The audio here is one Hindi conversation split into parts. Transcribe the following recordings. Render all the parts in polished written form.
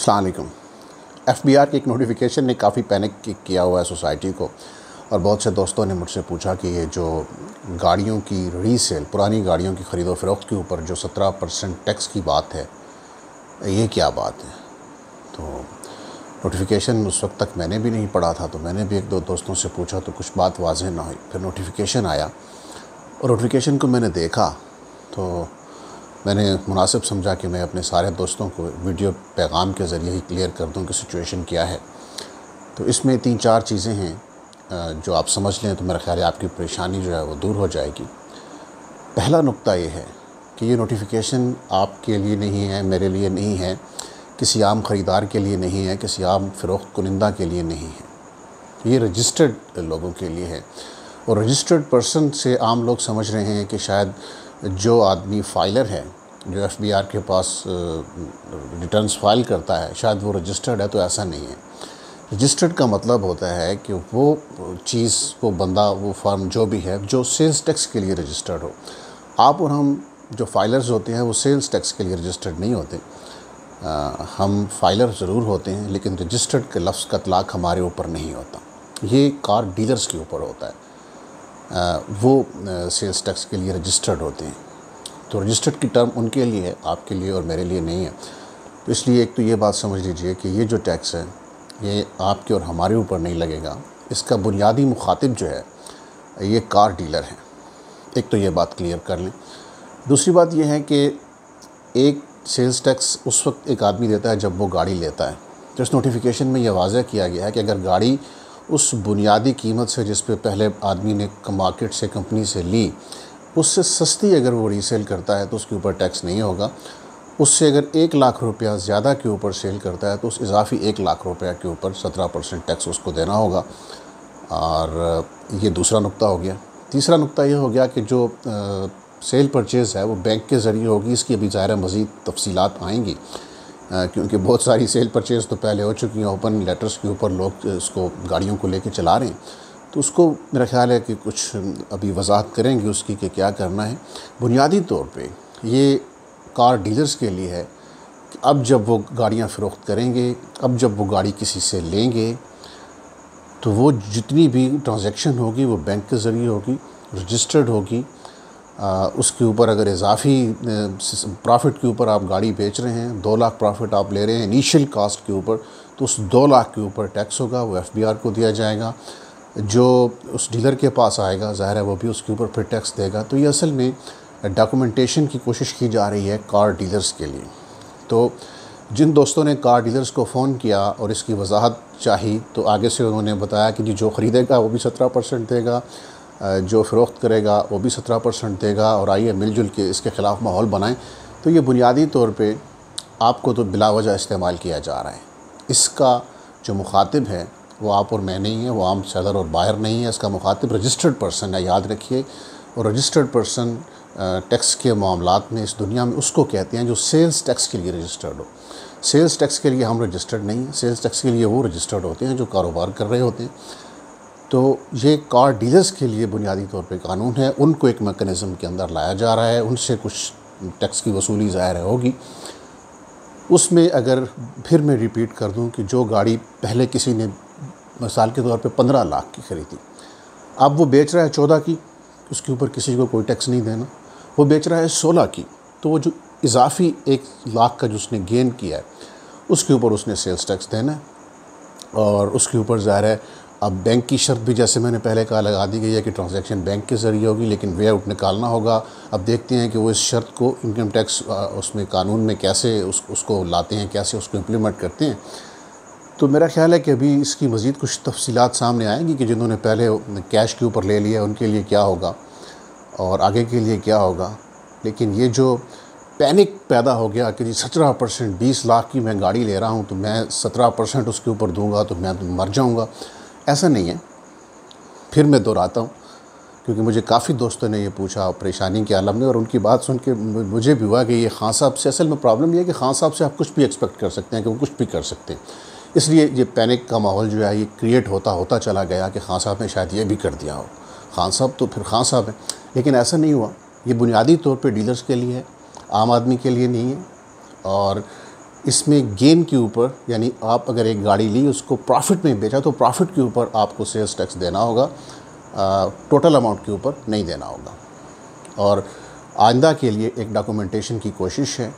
अस्सलाम वालेकुम। एफबीआर की एक नोटिफिकेशन ने काफ़ी पैनिक किया हुआ है सोसाइटी को, और बहुत से दोस्तों ने मुझसे पूछा कि ये जो गाड़ियों की रीसेल, पुरानी गाड़ियों की ख़रीदो फ़रोख्त के ऊपर जो 17% टैक्स की बात है, ये क्या बात है। तो नोटिफिकेशन उस वक्त तक मैंने भी नहीं पढ़ा था, तो मैंने भी एक दो दोस्तों से पूछा तो कुछ बात वाज़ेह ना हुई। फिर नोटिफिकेशन आया और नोटिफिकेशन को मैंने देखा तो मैंने मुनासिब समझा कि मैं अपने सारे दोस्तों को वीडियो पैगाम के ज़रिए ही क्लियर कर दूं कि सिचुएशन क्या है। तो इसमें 3-4 चीज़ें हैं जो आप समझ लें तो मेरा ख़्याल है आपकी परेशानी जो है वो दूर हो जाएगी। पहला नुक्ता ये है कि ये नोटिफिकेशन आपके लिए नहीं है, मेरे लिए नहीं है, किसी आम ख़रीदार के लिए नहीं है, किसी आम फ़रोख्त कुनिंदा के लिए नहीं है। ये रजिस्टर्ड लोगों के लिए है। और रजिस्टर्ड पर्सन से आम लोग समझ रहे हैं कि शायद जो आदमी फाइलर है, जो एफबीआर के पास रिटर्न्स फाइल करता है, शायद वो रजिस्टर्ड है। तो ऐसा नहीं है। रजिस्टर्ड का मतलब होता है कि वो चीज़, वो बंदा, वो फर्म जो भी है, जो सेल्स टैक्स के लिए रजिस्टर्ड हो। आप और हम जो फाइलर्स होते हैं वो सेल्स टैक्स के लिए रजिस्टर्ड नहीं होते। हम फाइलर ज़रूर होते हैं, लेकिन रजिस्टर्ड के लफ्ज़ का इतलाक़ हमारे ऊपर नहीं होता। ये कार डीलर्स के ऊपर होता है। वो सेल्स टैक्स के लिए रजिस्टर्ड होते हैं। तो रजिस्टर्ड की टर्म उनके लिए है, आपके लिए और मेरे लिए नहीं है। तो इसलिए एक तो ये बात समझ लीजिए कि ये जो टैक्स है ये आपके और हमारे ऊपर नहीं लगेगा। इसका बुनियादी मुखातिब जो है ये कार डीलर है। एक तो ये बात क्लियर कर लें। दूसरी बात ये है कि एक सेल्स टैक्स उस वक्त एक आदमी देता है जब वो गाड़ी लेता है। तो इस नोटिफिकेशन में यह वाज़ह किया गया है कि अगर गाड़ी उस बुनियादी कीमत से जिस पे पहले आदमी ने मार्केट से, कंपनी से ली, उससे सस्ती अगर वो रीसेल करता है तो उसके ऊपर टैक्स नहीं होगा। उससे अगर 1 लाख रुपया ज़्यादा के ऊपर सेल करता है तो उस इजाफी 1 लाख रुपया के ऊपर 17% टैक्स उसको देना होगा। और ये दूसरा नुक्ता हो गया। तीसरा नुक्ता ये हो गया कि जो सेल परचेज़ है वो बैंक के ज़रिए होगी। इसकी अभी ज़ाहिर मज़ीद तफसीलात आएंगी, क्योंकि बहुत सारी सेल परचेज़ तो पहले हो चुकी हैं। ओपन लेटर्स के ऊपर लोग इसको गाड़ियों को लेके चला रहे हैं। तो उसको मेरा ख़्याल है कि कुछ अभी वजाहत करेंगे उसकी कि क्या करना है। बुनियादी तौर पे ये कार डीलर्स के लिए है कि अब जब वो गाड़ियाँ फ़रोख्त करेंगे, अब जब वो गाड़ी किसी से लेंगे, तो वो जितनी भी ट्रांजैक्शन होगी वो बैंक के ज़रिए होगी, रजिस्टर्ड होगी। उसके ऊपर अगर इजाफी प्रॉफिट के ऊपर आप गाड़ी बेच रहे हैं, 2 लाख प्रॉफिट आप ले रहे हैं इनिशियल कास्ट के ऊपर, तो उस 2 लाख के ऊपर टैक्स होगा, वो एफबीआर को दिया जाएगा। जो उस डीलर के पास आएगा ज़ाहिर है वो भी उसके ऊपर फिर टैक्स देगा। तो ये असल में डॉक्यूमेंटेशन की कोशिश की जा रही है कार डीलर्स के लिए। तो जिन दोस्तों ने कार डीलर्स को फ़ोन किया और इसकी वजाहत चाही, तो आगे से उन्होंने बताया कि जी जो ख़रीदेगा वो भी 17% देगा, जो फ़रोख्त करेगा वो भी 17% देगा, और आइए मिलजुल के इसके ख़िलाफ़ माहौल बनाएं। तो ये बुनियादी तौर पे आपको तो बिला वजह इस्तेमाल किया जा रहा है। इसका जो मुखातिब है वो आप और मैं नहीं है, वो आम सेलर और बायर नहीं है। इसका मुखातिब रजिस्टर्ड पर्सन है, याद रखिए। और रजिस्टर्ड पर्सन टैक्स के मामलात में इस दुनिया में उसको कहते हैं जो सेल्स टैक्स के लिए रजिस्टर्ड हो। सेल्स टैक्स के लिए हम रजिस्टर्ड नहीं हैं। सेल्स टैक्स के लिए वो रजिस्टर्ड होते हैं जो कारोबार कर रहे होते हैं। तो ये कार डीलर्स के लिए बुनियादी तौर पे कानून है। उनको एक मैकेनिज़्म के अंदर लाया जा रहा है, उनसे कुछ टैक्स की वसूली ज़ाहिर होगी। उसमें अगर फिर मैं रिपीट कर दूं कि जो गाड़ी पहले किसी ने मिसाल के तौर पे 15 लाख की ख़रीदी, अब वो बेच रहा है 14 की, उसके ऊपर किसी को कोई टैक्स नहीं देना। वो बेच रहा है 16 की, तो वो जो इजाफी 1 लाख का जो उसने गेन किया है उसके ऊपर उसने सेल्स टैक्स देना है। और उसके ऊपर ज़ाहिर है अब बैंक की शर्त भी, जैसे मैंने पहले कहा, लगा दी गई है कि ट्रांजैक्शन बैंक के ज़रिए होगी, लेकिन वे आउट निकालना होगा। अब देखते हैं कि वो इस शर्त को इनकम टैक्स उसमें कानून में कैसे उसको लाते हैं, कैसे उसको इम्प्लीमेंट करते हैं। तो मेरा ख़्याल है कि अभी इसकी मज़ीद कुछ तफसीलात सामने आएंगी कि जिन्होंने पहले कैश के ऊपर ले लिया उनके लिए क्या होगा और आगे के लिए क्या होगा। लेकिन ये जो पैनिक पैदा हो गया कि जी 17%, 20 लाख की मैं गाड़ी ले रहा हूँ तो मैं 17% उसके ऊपर दूँगा तो मैं मर जाऊँगा, ऐसा नहीं है। फिर मैं दोहराता हूँ, क्योंकि मुझे काफ़ी दोस्तों ने ये पूछा परेशानी के आलम में, और उनकी बात सुन के मुझे भी हुआ कि ये खान साहब से, असल में प्रॉब्लम ये है कि खान साहब से आप कुछ भी एक्सपेक्ट कर सकते हैं कि वो कुछ भी कर सकते हैं। इसलिए ये पैनिक का माहौल जो है ये क्रिएट होता चला गया कि खान साहब ने शायद ये भी कर दिया हो। खान साहब तो फिर खान साहब हैं, लेकिन ऐसा नहीं हुआ। ये बुनियादी तौर पे डीलर्स के लिए है, आम आदमी के लिए नहीं है। और इसमें गेन के ऊपर, यानी आप अगर एक गाड़ी ली उसको प्रॉफिट में बेचा तो प्रॉफिट के ऊपर आपको सेल्स टैक्स देना होगा, टोटल अमाउंट के ऊपर नहीं देना होगा। और आइंदा के लिए एक डॉक्यूमेंटेशन की कोशिश है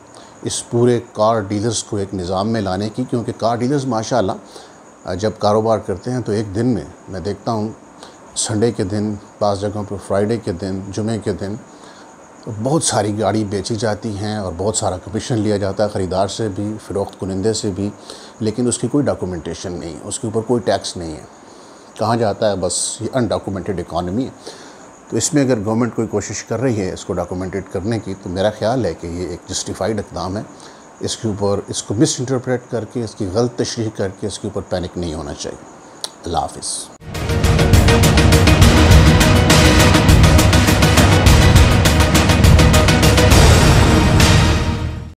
इस पूरे कार डीलर्स को एक निज़ाम में लाने की, क्योंकि कार डीलर्स माशाल्लाह जब कारोबार करते हैं तो एक दिन में मैं देखता हूँ संडे के दिन, बाज़ जगहों पर फ्राइडे के दिन, जुमे के दिन बहुत सारी गाड़ी बेची जाती हैं और बहुत सारा कमीशन लिया जाता है ख़रीदार से भी, फ़रोख्त कुनिंदे से भी, लेकिन उसकी कोई डॉक्यूमेंटेशन नहीं है, उसके ऊपर कोई टैक्स नहीं है। कहाँ जाता है, बस ये अनडॉक्यूमेंटेड इकॉनमी है। तो इसमें अगर गवर्नमेंट कोई कोशिश कर रही है इसको डॉक्यूमेंटेड करने की, तो मेरा ख़्याल है कि ये एक जस्टिफाइड इक़दाम है। इसके ऊपर इसको मिस इंटरप्रेट करके, इसकी गलत तशरीह करके इसके ऊपर पैनिक नहीं होना चाहिए। अल्लाह हाफ़िज़।